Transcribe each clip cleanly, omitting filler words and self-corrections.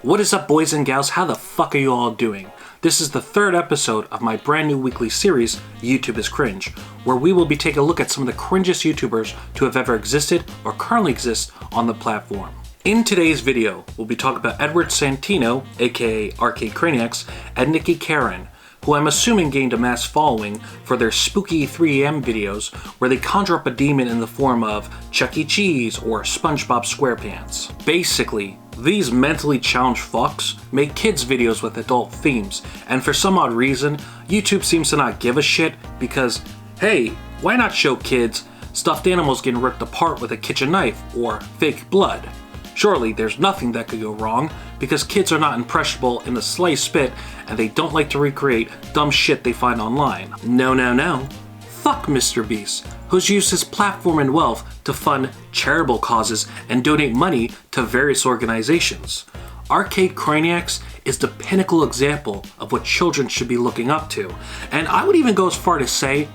What is up, boys and gals? How the fuck are you all doing? This is the third episode of my brand new weekly series, YouTube is Cringe, where we will be taking a look at some of the cringiest YouTubers to have ever existed or currently exist on the platform. In today's video, we'll be talking about Edward Centeno, aka Arcade Craniacs, and Nikki Carreon, who I'm assuming gained a mass following for their spooky 3am videos where they conjure up a demon in the form of Chuck E. Cheese or SpongeBob SquarePants. Basically, these mentally challenged fucks make kids videos with adult themes, and for some odd reason, YouTube seems to not give a shit because, hey, why not show kids stuffed animals getting ripped apart with a kitchen knife or fake blood? Surely there's nothing that could go wrong because kids are not impressionable in the sliced bit and they don't like to recreate dumb shit they find online. No. Fuck Mr. Beast, who's used his platform and wealth to fund charitable causes and donate money to various organizations. Arcade Craniacs is the pinnacle example of what children should be looking up to, and I would even go as far to say,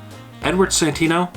Edward Centeno,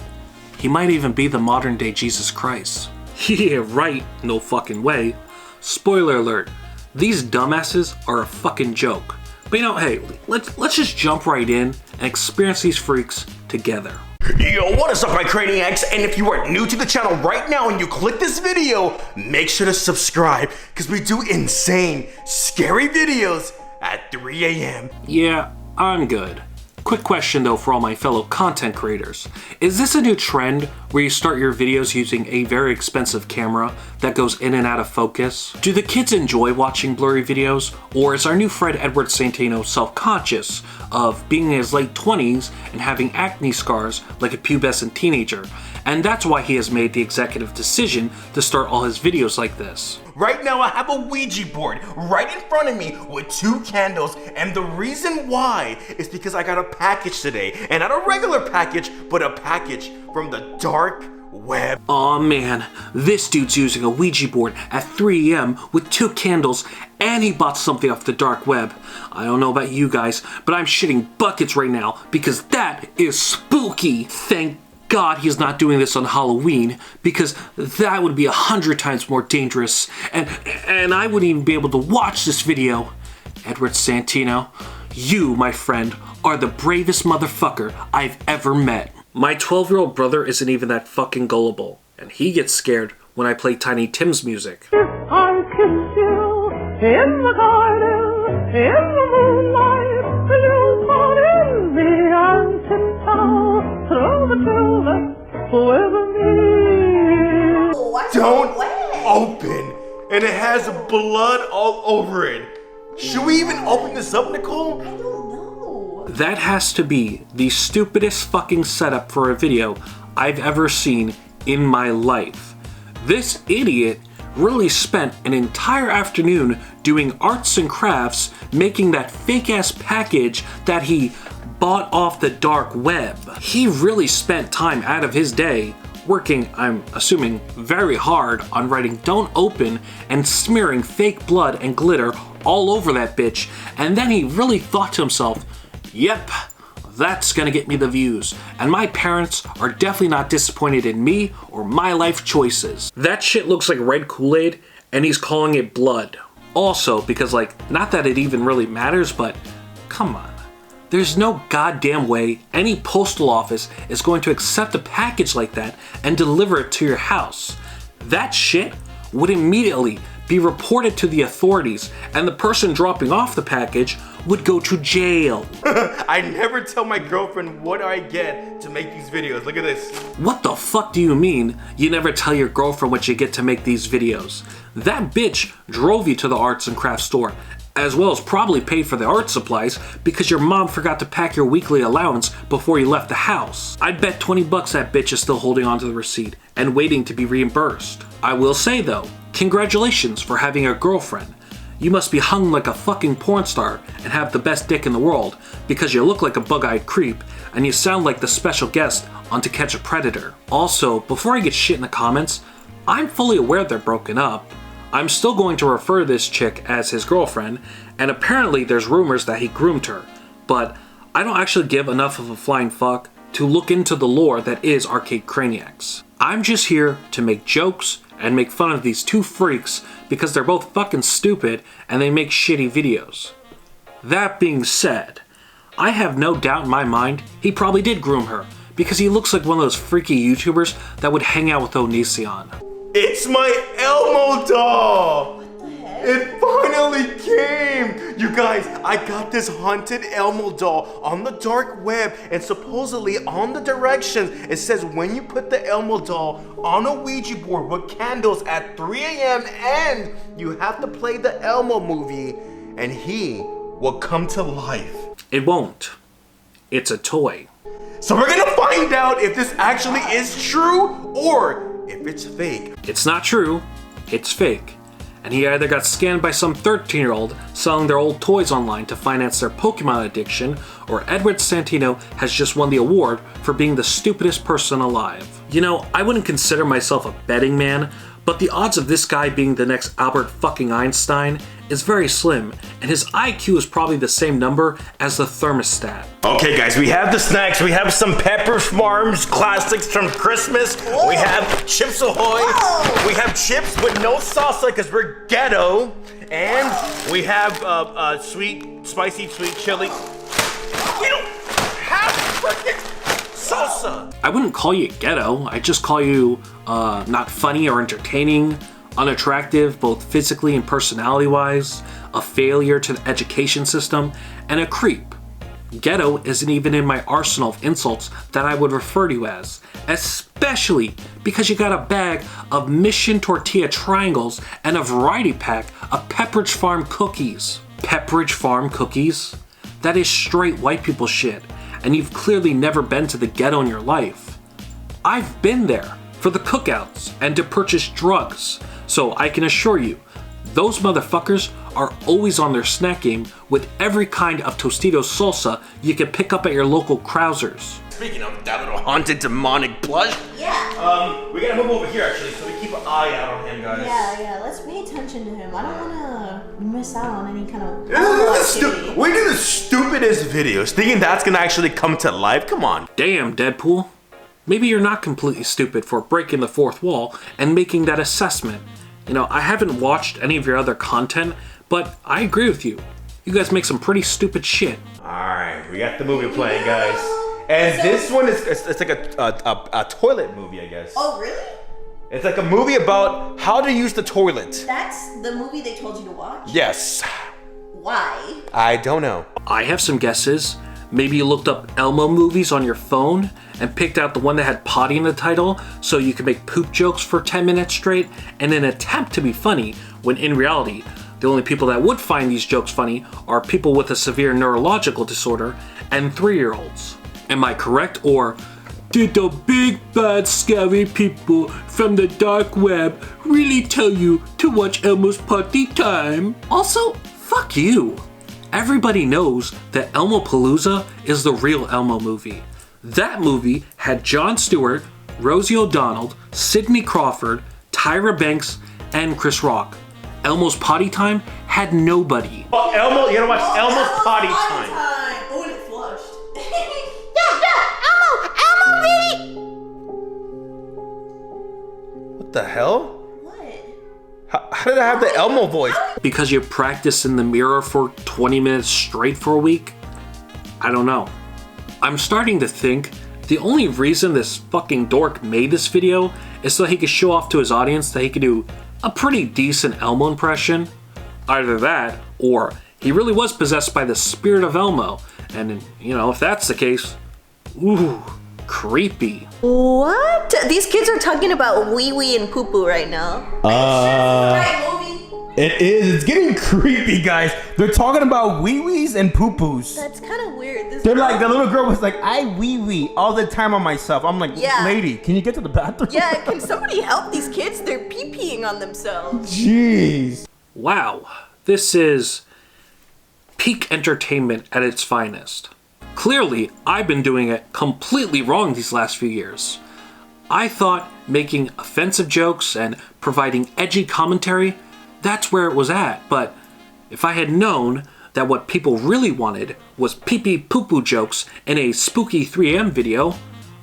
he might even be the modern day Jesus Christ. Yeah, right, no fucking way. Spoiler alert, these dumbasses are a fucking joke. But you know, hey, let's just jump right in and experience these freaks together. Yo, what is up, my Craniacs? And if you are new to the channel right now and you click this video, make sure to subscribe, because we do insane, scary videos at 3 a.m. Yeah, I'm good. Quick question though for all my fellow content creators. Is this a new trend where you start your videos using a very expensive camera that goes in and out of focus? Do the kids enjoy watching blurry videos? Or is our new friend Edward Centeno self-conscious of being in his late 20s and having acne scars like a pubescent teenager? And that's why he has made the executive decision to start all his videos like this. Right now I have a Ouija board right in front of me with 2 candles, and the reason why is because I got a package today, and not a regular package, but a package from the dark web. Aw man, this dude's using a Ouija board at 3 a.m. with 2 candles, and he bought something off the dark web. I don't know about you guys, but I'm shitting buckets right now because that is spooky. Thank God he's not doing this on Halloween, because that would be 100 times more dangerous, and I wouldn't even be able to watch this video. Edward Centeno, you, my friend, are the bravest motherfucker I've ever met. My 12-year-old brother isn't even that fucking gullible, and he gets scared when I play Tiny Tim's music. If I kiss you in the garden, in the moonlight, you'll fall in me and tiptoe through the tulips with me. Don't open, and it has blood all over it. Should we even open this up, Nicole? I don't know. That has to be the stupidest fucking setup for a video I've ever seen in my life. This idiot really spent an entire afternoon doing arts and crafts, making that fake ass package that he bought off the dark web. He really spent time out of his day working, I'm assuming, very hard on writing "Don't Open" and smearing fake blood and glitter all over that bitch, and then he really thought to himself, yep, that's gonna get me the views, and my parents are definitely not disappointed in me or my life choices. That shit looks like red Kool-Aid, and he's calling it blood. Also, because not that it even really matters, but come on. There's no goddamn way any postal office is going to accept a package like that and deliver it to your house. That shit would immediately be reported to the authorities, and the person dropping off the package would go to jail. I never tell my girlfriend what I get to make these videos. Look at this. What the fuck do you mean you never tell your girlfriend what you get to make these videos? That bitch drove you to the arts and crafts store, as well as probably paid for the art supplies because your mom forgot to pack your weekly allowance before you left the house. I'd bet 20 bucks that bitch is still holding onto the receipt and waiting to be reimbursed. I will say though, congratulations for having a girlfriend. You must be hung like a fucking porn star and have the best dick in the world because you look like a bug-eyed creep and you sound like the special guest on To Catch a Predator. Also, before I get shit in the comments, I'm fully aware they're broken up. I'm still going to refer to this chick as his girlfriend, and apparently there's rumors that he groomed her, but I don't actually give enough of a flying fuck to look into the lore that is Arcade Craniacs. I'm just here to make jokes and make fun of these two freaks because they're both fucking stupid and they make shitty videos. That being said, I have no doubt in my mind he probably did groom her because he looks like one of those freaky YouTubers that would hang out with Onision. It's my Elmo doll! It finally came! You guys, I got this haunted Elmo doll on the dark web, and supposedly on the directions, it says when you put the Elmo doll on a Ouija board with candles at 3 a.m. and you have to play the Elmo movie, and he will come to life. It won't. It's a toy. So we're gonna find out if this actually is true or if it's fake. It's not true. It's fake. And he either got scammed by some 13-year-old selling their old toys online to finance their Pokemon addiction, or Edward Centeno has just won the award for being the stupidest person alive. You know, I wouldn't consider myself a betting man, but the odds of this guy being the next Albert fucking Einstein is very slim, and his IQ is probably the same number as the thermostat. Okay guys, we have the snacks. We have some Pepper Farms classics from Christmas. Whoa. We have Chips Ahoy. Whoa. We have chips with no salsa because we're ghetto. And we have spicy sweet chili. We don't have freaking salsa. I wouldn't call you ghetto, I'd just call you not funny or entertaining, unattractive both physically and personality-wise, a failure to the education system, and a creep. Ghetto isn't even in my arsenal of insults that I would refer to you as, especially because you got a bag of Mission Tortilla Triangles and a variety pack of Pepperidge Farm cookies. Pepperidge Farm cookies? That is straight white people shit, and you've clearly never been to the ghetto in your life. I've been there for the cookouts and to purchase drugs, so I can assure you, those motherfuckers are always on their snack game with every kind of Tostitos salsa you can pick up at your local Krausers. Speaking of that little haunted demonic plush, we gotta move over here actually, so we keep an eye out on him, guys. Yeah, let's pay attention to him. I don't wanna miss out on any kind of We do the stupidest videos, thinking that's gonna actually come to life. Come on. Damn, Deadpool. Maybe you're not completely stupid for breaking the fourth wall and making that assessment. You know, I haven't watched any of your other content, but I agree with you. You guys make some pretty stupid shit. Alright, we got the movie playing, guys. And this one is it's like a toilet movie, I guess. Oh, really? It's like a movie about how to use the toilet. That's the movie they told you to watch? Yes. Why? I don't know. I have some guesses. Maybe you looked up Elmo movies on your phone and picked out the one that had potty in the title so you could make poop jokes for 10 minutes straight in an attempt to be funny, when in reality, the only people that would find these jokes funny are people with a severe neurological disorder and 3-year-olds. Am I correct, or did the big bad scary people from the dark web really tell you to watch Elmo's Potty Time? Also, fuck you. Everybody knows that Elmo-Palooza is the real Elmo movie. That movie had Jon Stewart, Rosie O'Donnell, Sidney Crawford, Tyra Banks, and Chris Rock. Elmo's Potty Time had nobody. Oh, Elmo, you gotta watch Elmo's Potty Time. Oh, and it flushed. What the hell? What? How did I have the Elmo voice? Because you practiced in the mirror for 20 minutes straight for a week? I don't know. I'm starting to think the only reason this fucking dork made this video is so he could show off to his audience that he could do a pretty decent Elmo impression. Either that, or he really was possessed by the spirit of Elmo. And, you know, if that's the case, ooh, creepy. What? These kids are talking about wee wee and poo poo right now. Right, movie? It is. It's getting creepy, guys. They're talking about wee-wees and poo-poos. That's kind of weird. They're like, the little girl was like, I wee-wee all the time on myself. I'm like, Yeah. lady, can you get to the bathroom? Yeah, can somebody help these kids? They're pee-peeing on themselves. Jeez. Wow, this is peak entertainment at its finest. Clearly, I've been doing it completely wrong these last few years. I thought making offensive jokes and providing edgy commentary, that's where it was at, but if I had known that what people really wanted was pee-pee poo-poo jokes in a spooky 3am video,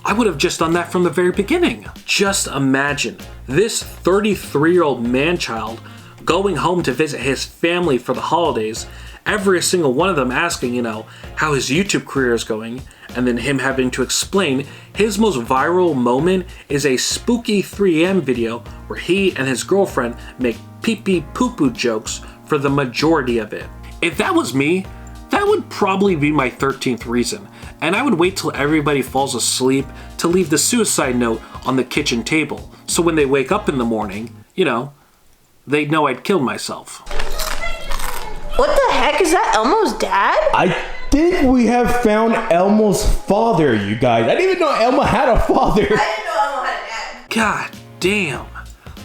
I would have just done that from the very beginning. Just imagine this 33-year-old man-child going home to visit his family for the holidays, every single one of them asking, how his YouTube career is going, and then him having to explain his most viral moment is a spooky 3am video where he and his girlfriend make pee-pee poo-poo jokes for the majority of it. If that was me, that would probably be my 13th reason, and I would wait till everybody falls asleep to leave the suicide note on the kitchen table, so when they wake up in the morning, they'd know I'd killed myself. What the heck? Is that Elmo's dad? I think we have found Elmo's father, you guys. I didn't even know Elmo had a father. I didn't know Elmo had a dad. God damn.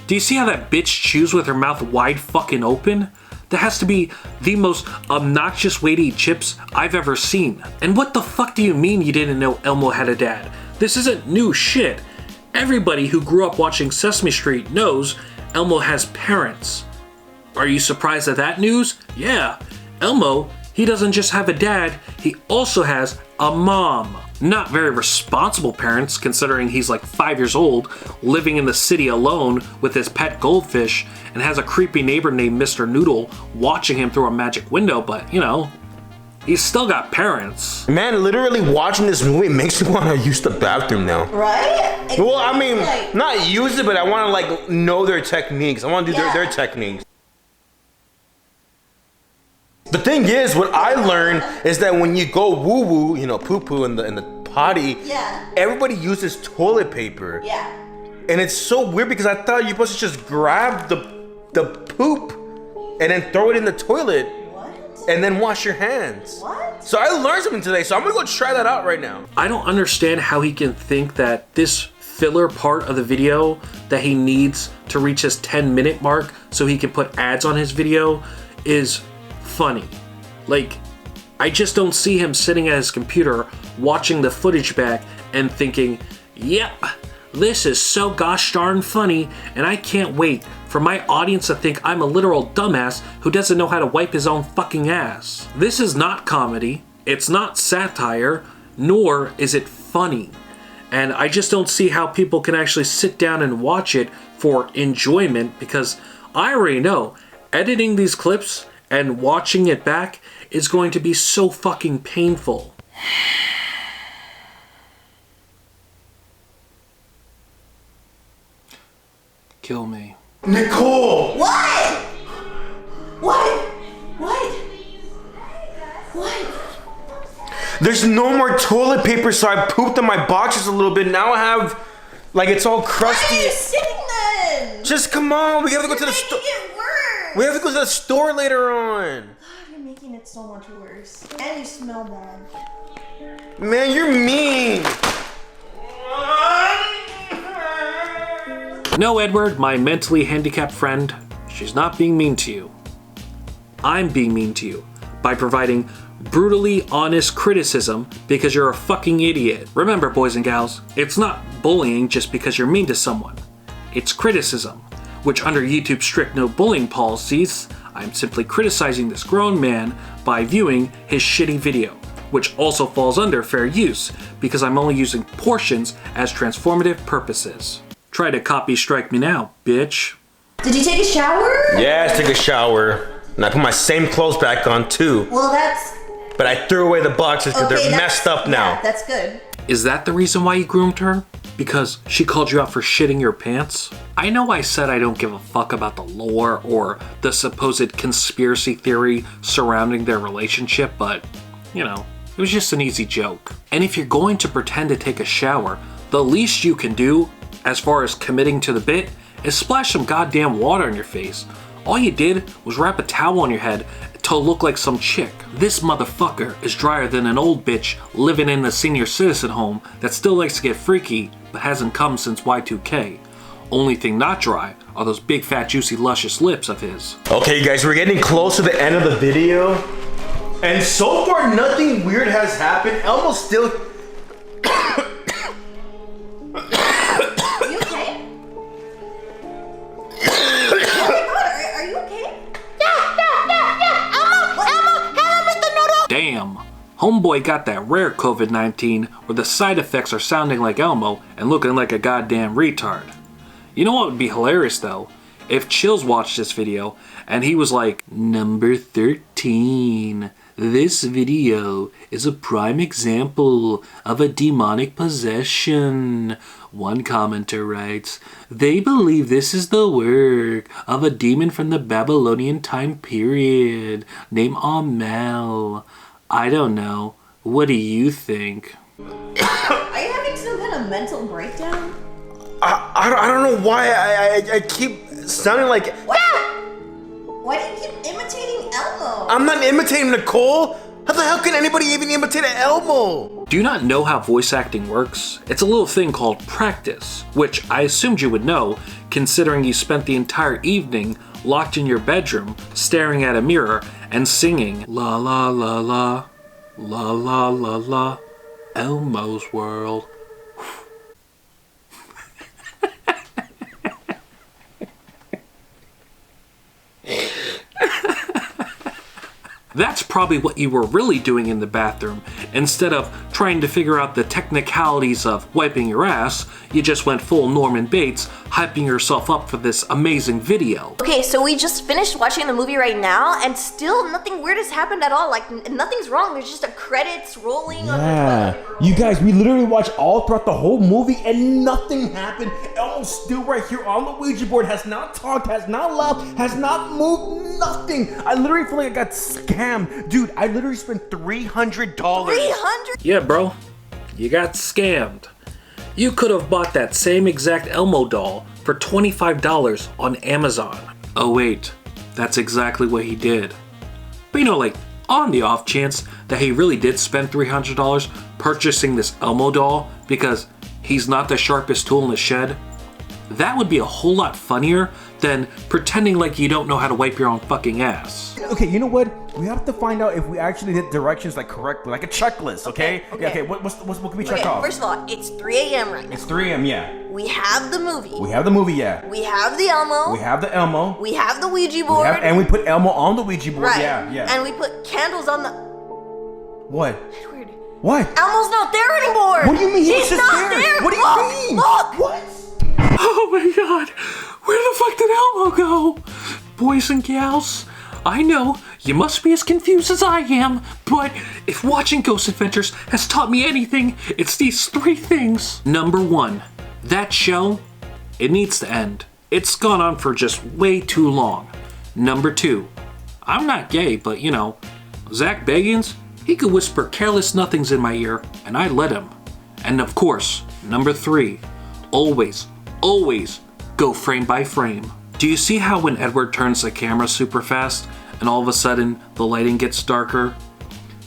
Do you see how that bitch chews with her mouth wide fucking open? That has to be the most obnoxious way to eat chips I've ever seen. And what the fuck do you mean you didn't know Elmo had a dad? This isn't new shit. Everybody who grew up watching Sesame Street knows Elmo has parents. Are you surprised at that news? Yeah, Elmo, he doesn't just have a dad, he also has a mom. Not very responsible parents, considering he's like 5 years old, living in the city alone with his pet goldfish, and has a creepy neighbor named Mr. Noodle watching him through a magic window, but he's still got parents. Man, literally watching this movie makes me want to use the bathroom now. Right? Well, I mean, not use it, but I want to know their techniques. I want to do their techniques. The thing is, what I learned is that when you go woo-woo, poo-poo in the potty, everybody uses toilet paper. Yeah. And it's so weird because I thought you're supposed to just grab the poop and then throw it in the toilet. What? And then wash your hands. What? So I learned something today, so I'm gonna go try that out right now. I don't understand how he can think that this filler part of the video that he needs to reach his 10-minute mark so he can put ads on his video is funny. I just don't see him sitting at his computer watching the footage back and thinking, yep, this is so gosh darn funny, and I can't wait for my audience to think I'm a literal dumbass who doesn't know how to wipe his own fucking ass. This is not comedy, it's not satire, nor is it funny. And I just don't see how people can actually sit down and watch it for enjoyment, because I already know editing these clips and watching it back is going to be so fucking painful. Kill me. Nicole! What? What? There's no more toilet paper, so I pooped on my boxes a little bit. Now I have, it's all crusty. Why are you sitting then? Just come on, we gotta go to the store. It worse. We have to go to the store later on. God, you're making it so much worse. And you smell bad. Man, you're mean. No, Edward, my mentally handicapped friend, she's not being mean to you. I'm being mean to you by providing brutally honest criticism because you're a fucking idiot. Remember, boys and gals, it's not bullying just because you're mean to someone. It's criticism, which under YouTube's strict no bullying policies, I'm simply criticizing this grown man by viewing his shitty video, which also falls under fair use because I'm only using portions as transformative purposes. Try to copy strike me now, bitch. Did you take a shower? Yes, take a shower. And I put my same clothes back on too. Well, that's... But I threw away the boxes because they're messed up now. Yeah, that's good. Is that the reason why you groomed her? Because she called you out for shitting your pants? I know I said I don't give a fuck about the lore or the supposed conspiracy theory surrounding their relationship, but, it was just an easy joke. And if you're going to pretend to take a shower, the least you can do, as far as committing to the bit, is splash some goddamn water on your face. All you did was wrap a towel on your head to look like some chick. This motherfucker is drier than an old bitch living in a senior citizen home that still likes to get freaky but hasn't come since Y2K. Only thing not dry are those big fat juicy luscious lips of his. Okay guys, we're getting close to the end of the video. And so far nothing weird has happened. Elmo's still... Homeboy got that rare COVID-19 where the side effects are sounding like Elmo and looking like a goddamn retard. You know what would be hilarious though? If Chills watched this video and he was like, "Number 13. This video is a prime example of a demonic possession." One commenter writes, "They believe this is the work of a demon from the Babylonian time period named Amal. I don't know. What do you think?" Are you having some kind of mental breakdown? I don't know why I keep sounding like... What? Why do you keep imitating Elmo? I'm not imitating Nicole. How the hell can anybody even imitate an Elmo? Do you not know how voice acting works? It's a little thing called practice, which I assumed you would know, considering you spent the entire evening locked in your bedroom, staring at a mirror and singing la la la la, la la la la, Elmo's World. That's probably what you were really doing in the bathroom. Instead of trying to figure out the technicalities of wiping your ass, you just went full Norman Bates, hyping yourself up for this amazing video. Okay, so we just finished watching the movie right now, and still nothing weird has happened at all. Like, nothing's wrong. There's just a credits rolling on the... You guys, we literally watched all throughout the whole movie and nothing happened. Elmo's still right here on the Ouija board, has not talked, has not laughed, has not moved, nothing. I literally feel like I got scammed. Dude, I literally spent $300. $300? Yeah, bro. You got scammed. You could have bought that same exact Elmo doll for $25 on Amazon. Oh wait, that's exactly what he did. But you know, like, on the off chance that he really did spend $300 purchasing this Elmo doll because he's not the sharpest tool in the shed, that would be a whole lot funnier than pretending like you don't know how to wipe your own fucking ass. Okay, you know what? We have to find out if we actually did directions like correctly, like a checklist, okay? Okay. Okay, what can we check off? First of all, it's 3 a.m. right now. It's 3 a.m., yeah. We have the movie. We have the movie, yeah. We have the Elmo. We have the Elmo. We have the Ouija board. And we put Elmo on the Ouija board, right. yeah. And we put candles on the... What? Edward. What? Elmo's not there anymore. What do you mean he's just not there? What do you mean? Look! What? Oh my god, where the fuck did Elmo go? Boys and gals, I know you must be as confused as I am, but if watching Ghost Adventures has taught me anything, it's these 3 things. Number 1, that show, it needs to end. It's gone on for just way too long. Number 2, I'm not gay, but you know, Zach Bagans, he could whisper careless nothings in my ear, and I'd let him. And of course, number 3, always go frame by frame. Do you see how when Edward turns the camera super fast and all of a sudden the lighting gets darker?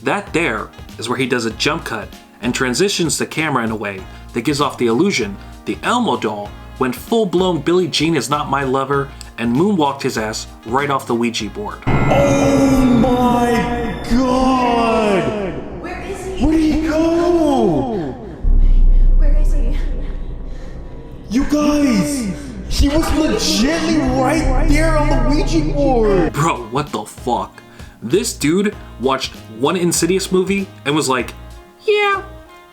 That there is where he does a jump cut and transitions the camera in a way that gives off the illusion the Elmo doll went full-blown Billie Jean is not my lover and moonwalked his ass right off the Ouija board. Oh my god! Where is he? Where did he go? Where is he? You guys! He was legitly right there on the Ouija board! Bro, what the fuck? This dude watched one Insidious movie and was like, yeah,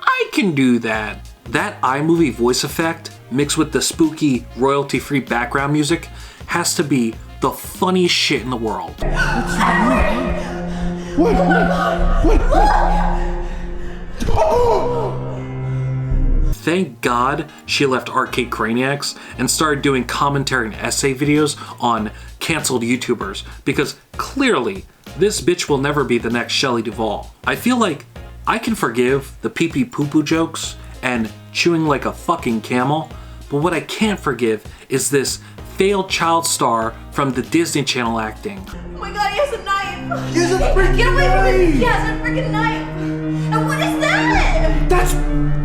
I can do that. That iMovie voice effect mixed with the spooky royalty-free background music has to be the funniest shit in the world. What? Oh! Thank God she left Arcade Craniacs and started doing commentary and essay videos on canceled YouTubers, because clearly this bitch will never be the next Shelley Duvall. I feel like I can forgive the pee-pee poo-poo jokes and chewing like a fucking camel, but what I can't forgive is this failed child star from the Disney Channel acting. Oh my god, he has a knife! He has a freaking Get away from knife! him! He has a freaking knife! And what is that? That's...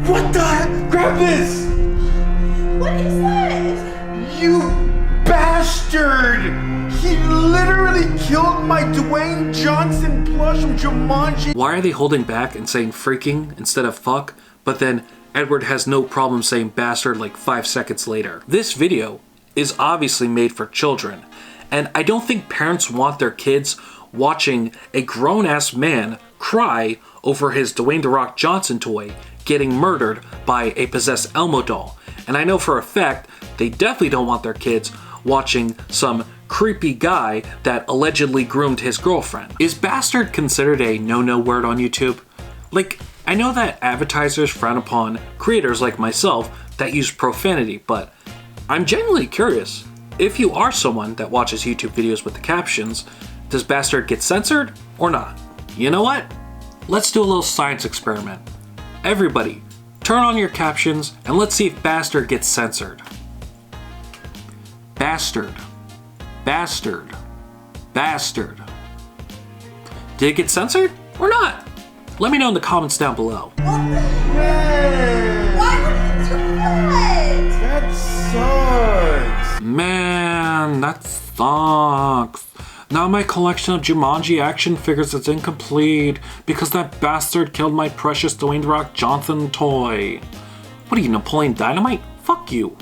What the heck? Grab this! What is that? You bastard! He literally killed my Dwayne Johnson plush from Jumanji. Why are they holding back and saying freaking instead of fuck, but then Edward has no problem saying bastard like 5 seconds later? This video is obviously made for children, and I don't think parents want their kids watching a grown-ass man cry over his Dwayne "The Rock" Johnson toy getting murdered by a possessed Elmo doll. And I know for a fact they definitely don't want their kids watching some creepy guy that allegedly groomed his girlfriend. Is bastard considered a no-no word on YouTube? Like, I know that advertisers frown upon creators like myself that use profanity, but I'm genuinely curious. If you are someone that watches YouTube videos with the captions, does bastard get censored or not? You know what? Let's do a little science experiment. Everybody, turn on your captions and let's see if bastard gets censored. Bastard. Bastard. Bastard. Did it get censored or not? Let me know in the comments down below. Man, Why would you do that? that sucks. Man, that sucks. Now my collection of Jumanji action figures is incomplete because that bastard killed my precious Dwayne "The Rock" Johnson toy. What are you, Napoleon Dynamite? Fuck you.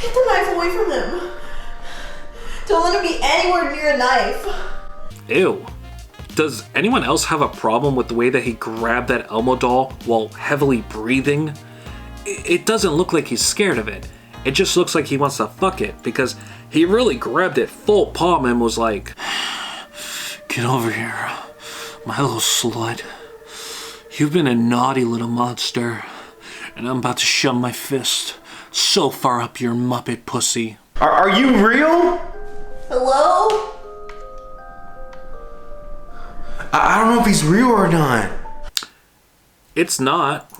Get the knife away from him. Don't let him be anywhere near a knife. Ew. Does anyone else have a problem with the way that he grabbed that Elmo doll while heavily breathing? It doesn't look like he's scared of it. It just looks like he wants to fuck it because he really grabbed it full palm and was like, "Get over here, my little slut. You've been a naughty little monster, and I'm about to shove my fist so far up your Muppet pussy." Are you real? Hello? I don't know if he's real or not. It's not.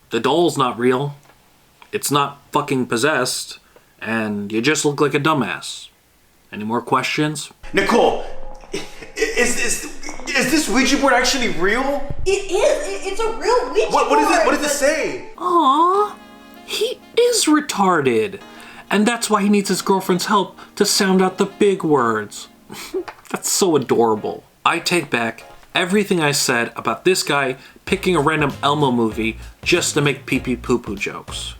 The doll's not real. It's not fucking possessed. And you just look like a dumbass. Any more questions? Nicole, is this Ouija board actually real? It is. It's a real Ouija board. What does it say? Aww, he is retarded. And that's why he needs his girlfriend's help to sound out the big words. That's so adorable. I take back everything I said about this guy picking a random Elmo movie just to make pee-pee poo-poo jokes.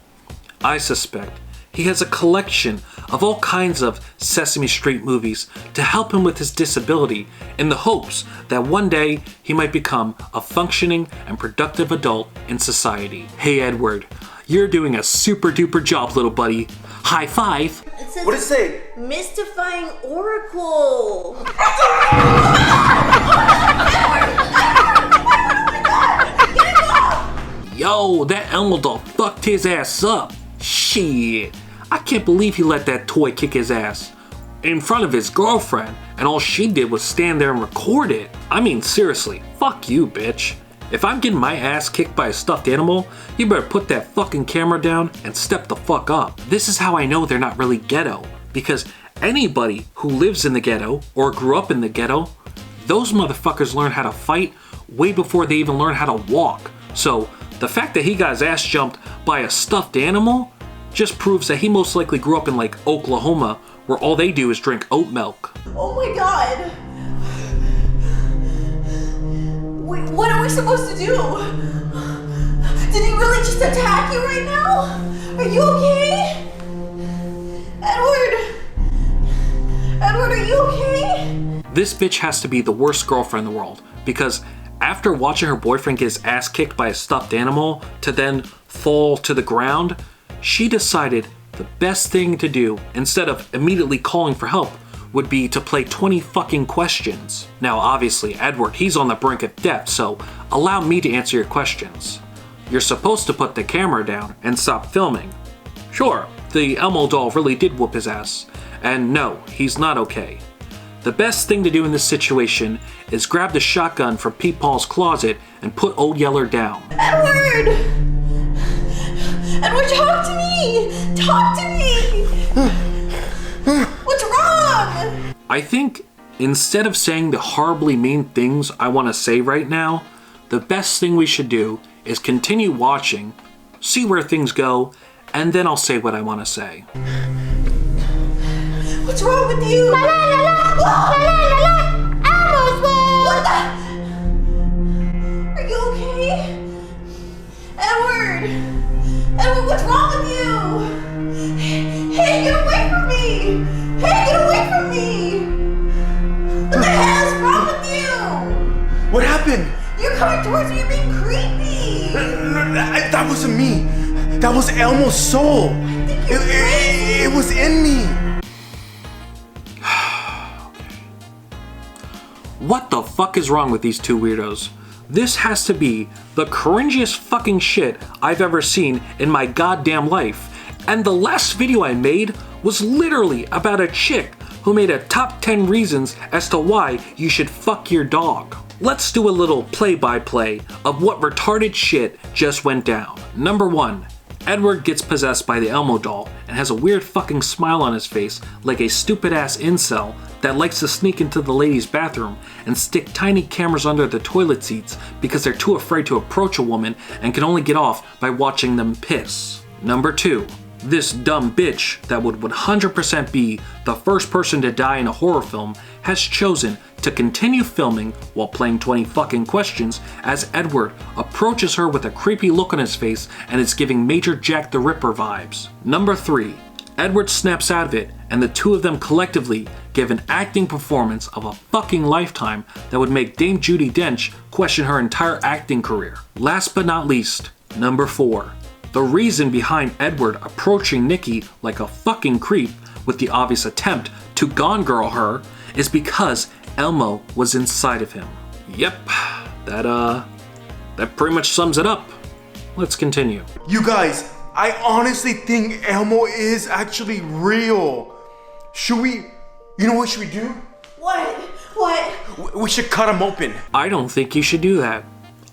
I suspect he has a collection of all kinds of Sesame Street movies to help him with his disability in the hopes that one day he might become a functioning and productive adult in society. Hey Edward, you're doing a super duper job, little buddy. High five. It says What does it say? mystifying oracle. Yo, that Elmo doll fucked his ass up. Shit. I can't believe he let that toy kick his ass in front of his girlfriend, and all she did was stand there and record it. I mean, seriously, fuck you, bitch. If I'm getting my ass kicked by a stuffed animal, you better put that fucking camera down and step the fuck up. This is how I know they're not really ghetto, because anybody who lives in the ghetto or grew up in the ghetto, those motherfuckers learn how to fight way before they even learn how to walk. So the fact that he got his ass jumped by a stuffed animal just proves that he most likely grew up in like Oklahoma, where all they do is drink oat milk. Oh my god. Wait, what are we supposed to do? Did he really just attack you right now? Are you okay? Edward? Edward, are you okay? This bitch has to be the worst girlfriend in the world, because after watching her boyfriend get his ass kicked by a stuffed animal to then fall to the ground, she decided the best thing to do, instead of immediately calling for help, would be to play 20 fucking questions. Now obviously Edward, he's on the brink of death, so allow me to answer your questions. You're supposed to put the camera down and stop filming. Sure, the Elmo doll really did whoop his ass, and no, he's not okay. The best thing to do in this situation is grab the shotgun from Pete Paul's closet and put Old Yeller down. Edward! Edward, talk to me! Talk to me! What's wrong? I think instead of saying the horribly mean things I want to say right now, the best thing we should do is continue watching, see where things go, and then I'll say what I want to say. What's wrong with you? La la la la! La la la la! Elmo's fault! What the? Are you okay? Edward! Edward, what's wrong with you? Hey, get away from me! Hey, get away from me! worse, you're being creepy. That wasn't me. That was Elmo's soul. It was in me. What the fuck is wrong with these two weirdos? This has to be the cringiest fucking shit I've ever seen in my goddamn life. And the last video I made was literally about a chick who made a top 10 reasons as to why you should fuck your dog. Let's do a little play-by-play of what retarded shit just went down. Number 1. Edward gets possessed by the Elmo doll and has a weird fucking smile on his face like a stupid ass incel that likes to sneak into the ladies' bathroom and stick tiny cameras under the toilet seats because they're too afraid to approach a woman and can only get off by watching them piss. Number 2. This dumb bitch that would 100% be the first person to die in a horror film has chosen to continue filming while playing 20 fucking questions as Edward approaches her with a creepy look on his face and is giving major Jack the Ripper vibes. Number 3. Edward snaps out of it and the two of them collectively give an acting performance of a fucking lifetime that would make Dame Judi Dench question her entire acting career. Last but not least, number 4. The reason behind Edward approaching Nikki like a fucking creep with the obvious attempt to Gone Girl her is because Elmo was inside of him. Yep, that pretty much sums it up. Let's continue. You guys, I honestly think Elmo is actually real. Should we, you know what should we do? What? We should cut him open. I don't think you should do that.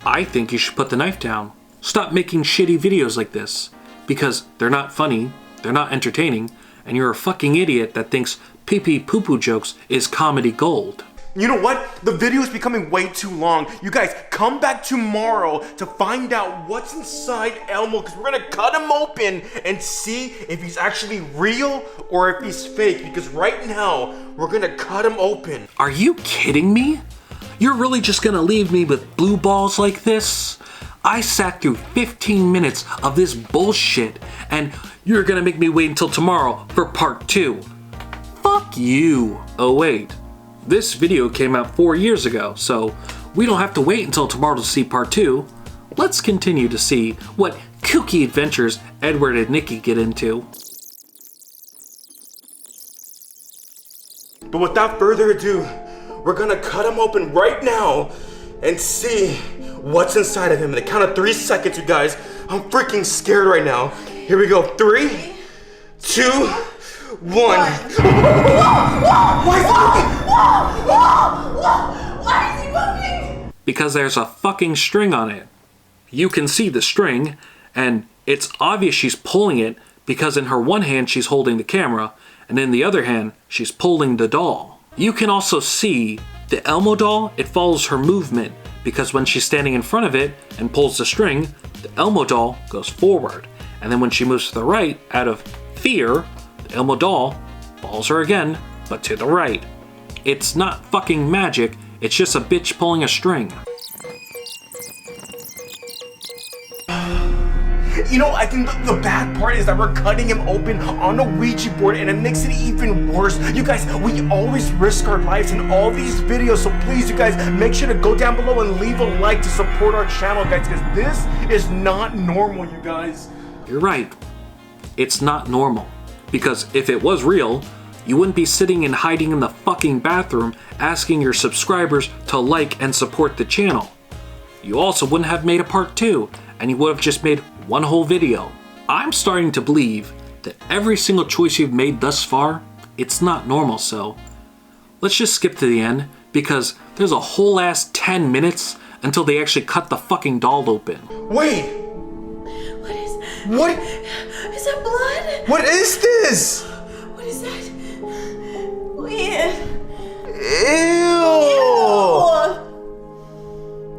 I think you should put the knife down. Stop making shitty videos like this. Because they're not funny, they're not entertaining, and you're a fucking idiot that thinks pee-pee poo-poo jokes is comedy gold. You know what? The video is becoming way too long. You guys, come back tomorrow to find out what's inside Elmo because we're gonna cut him open and see if he's actually real or if he's fake because right now, we're gonna cut him open. Are you kidding me? You're really just gonna leave me with blue balls like this? I sat through 15 minutes of this bullshit and you're gonna make me wait until tomorrow for part 2. Fuck you. Oh wait, this video came out 4 years ago, so we don't have to wait until tomorrow to see part 2. Let's continue to see what kooky adventures Edward and Nikki get into. But without further ado, we're gonna cut him open right now and see what's inside of him. In the count of 3 seconds, you guys. I'm freaking scared right now. Here we go. 3, 2, 1. Why is he moving? Because there's a fucking string on it. You can see the string, and it's obvious she's pulling it because in her one hand she's holding the camera, and in the other hand she's pulling the doll. You can also see the Elmo doll, it follows her movement because when she's standing in front of it and pulls the string, the Elmo doll goes forward. And then when she moves to the right, out of fear, the Elmo doll follows her again, but to the right. It's not fucking magic, it's just a bitch pulling a string. You know, I think the bad part is that we're cutting him open on a Ouija board and it makes it even worse. You guys, we always risk our lives in all these videos, so please, you guys, make sure to go down below and leave a like to support our channel, guys, because this is not normal, you guys. You're right. It's not normal. Because if it was real, you wouldn't be sitting and hiding in the fucking bathroom asking your subscribers to like and support the channel. You also wouldn't have made a part 2, and you would have just made one whole video. I'm starting to believe that every single choice you've made thus far, it's not normal, so let's just skip to the end because there's a whole ass 10 minutes until they actually cut the fucking doll open. Wait! What? Is that blood? What is this? What is that? Weird. Ew!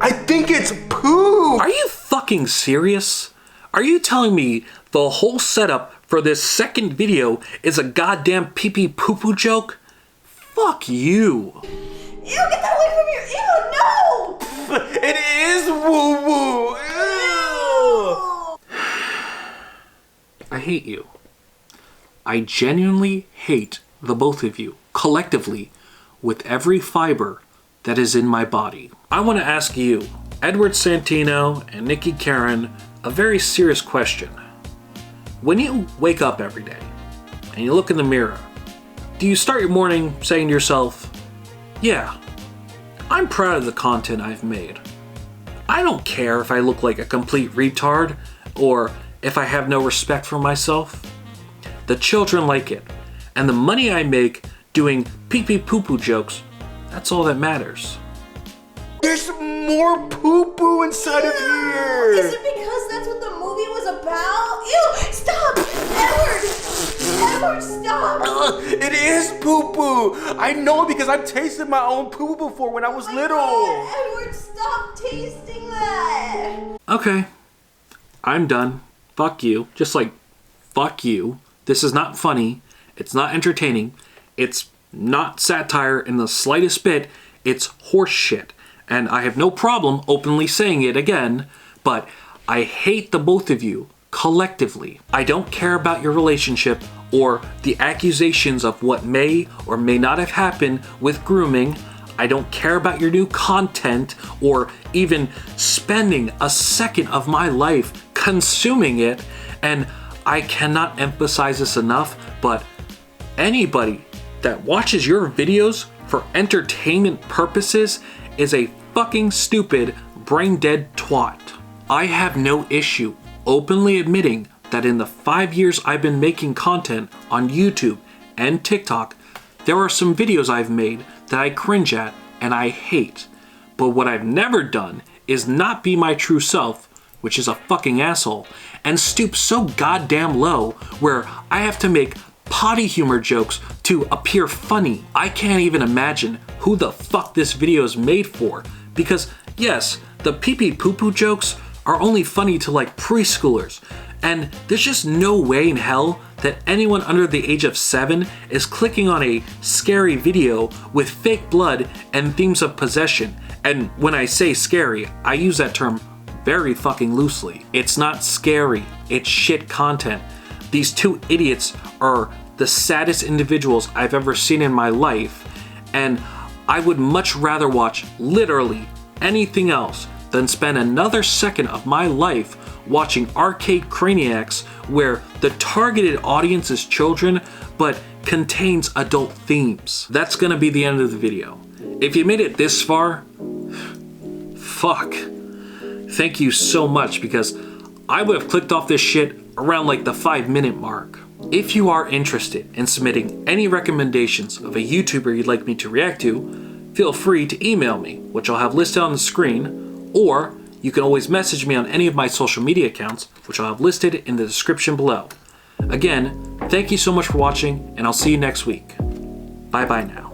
I think it's poo! Are you fucking serious? Are you telling me the whole setup for this second video is a goddamn pee-pee poo-poo joke? Fuck you. Ew, get that away from your ew, no! It is woo-woo! Ew! I hate you. I genuinely hate the both of you, collectively, with every fiber that is in my body. I want to ask you, Edward Centeno and Nikki Carreon, a very serious question. When you wake up every day and you look in the mirror, do you start your morning saying to yourself, yeah, I'm proud of the content I've made. I don't care if I look like a complete retard or if I have no respect for myself. The children like it, and the money I make doing pee-pee poo-poo jokes, that's all that matters. There's more poo-poo inside of here! Is it because that's what the movie was about? Ew! Stop! Edward, stop! It is poo-poo! I know because I've tasted my own poo-poo before when I was little! God, Edward, stop tasting that! Okay, I'm done. Fuck you. Just like, fuck you. This is not funny. It's not entertaining. It's not satire in the slightest bit. It's horse shit. And I have no problem openly saying it again, but I hate the both of you collectively. I don't care about your relationship or the accusations of what may or may not have happened with grooming. I don't care about your new content or even spending a second of my life consuming it. And I cannot emphasize this enough, but anybody that watches your videos for entertainment purposes is a fucking stupid, brain-dead twat. I have no issue openly admitting that in the 5 years I've been making content on YouTube and TikTok, there are some videos I've made that I cringe at and I hate. But what I've never done is not be my true self, which is a fucking asshole, and stoop so goddamn low where I have to make potty humor jokes to appear funny. I can't even imagine who the fuck this video is made for, because yes, the pee-pee poo-poo jokes are only funny to like preschoolers, and there's just no way in hell that anyone under the age of 7 is clicking on a scary video with fake blood and themes of possession. And when I say scary, I use that term very fucking loosely. It's not scary, it's shit content. These two idiots are the saddest individuals I've ever seen in my life, and I would much rather watch literally anything else than spend another second of my life watching Arcade Craniacs where the targeted audience is children but contains adult themes. That's gonna be the end of the video. If you made it this far, fuck. Thank you so much, because I would have clicked off this shit around like the 5-minute mark. If you are interested in submitting any recommendations of a YouTuber you'd like me to react to, feel free to email me, which I'll have listed on the screen, or you can always message me on any of my social media accounts, which I'll have listed in the description below. Again, thank you so much for watching, and I'll see you next week. Bye bye now.